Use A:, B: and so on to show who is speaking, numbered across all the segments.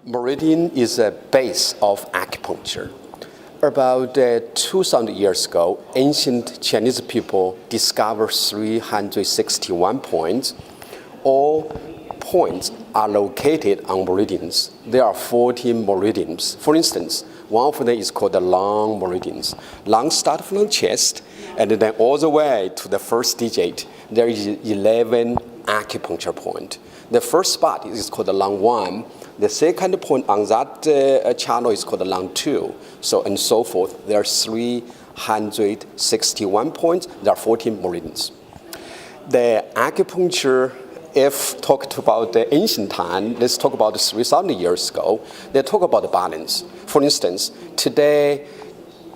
A: Meridian is a base of acupuncture. About 2,000 years ago, ancient Chinese people discovered 361 points. All points are located on meridians. There are 14 meridians. For instance, one of them is called the lung meridians. Lung starts from the chest, and then all the way to the first digit, there is 11 acupuncture points. The first spot is called the lung 1. The second point on that channel is called the lung 2, and so forth. There are 361 points. There are 14 meridians. The acupuncture, if talked about the ancient time, let's talk about 3,000 years ago, they talk about the balance. For instance, today,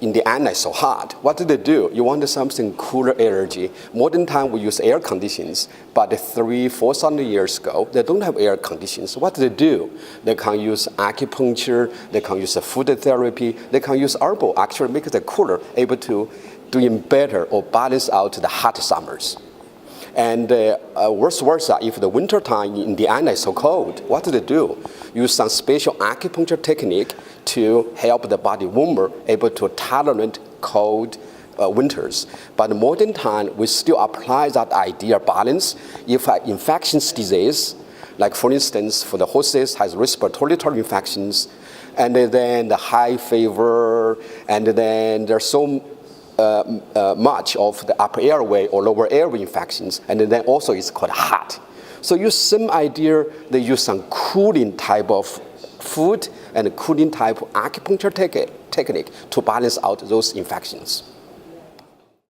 A: in the end, it's so hot. What do they do? You want something cooler energy. Modern time, we use air conditions, but 3,000-4,000 years ago, they don't have air conditions. What do? They can use acupuncture, they can use food therapy, they can use herbal, actually make it cooler, able to doing better or balance out the hot summers. And vice versa, if the winter time in the end is so cold, what do? Use some special acupuncture technique to help the body warmer, able to tolerate cold winters. But in modern time, we still apply that idea balance. If an infectious disease, like for instance, for the horses has respiratory infections, and then the high fever, and then there's so much of the upper airway or lower airway infections, and then also it's called hot. So use same idea, they use some cooling type of food and cooling type of acupuncture technique to balance out those infections.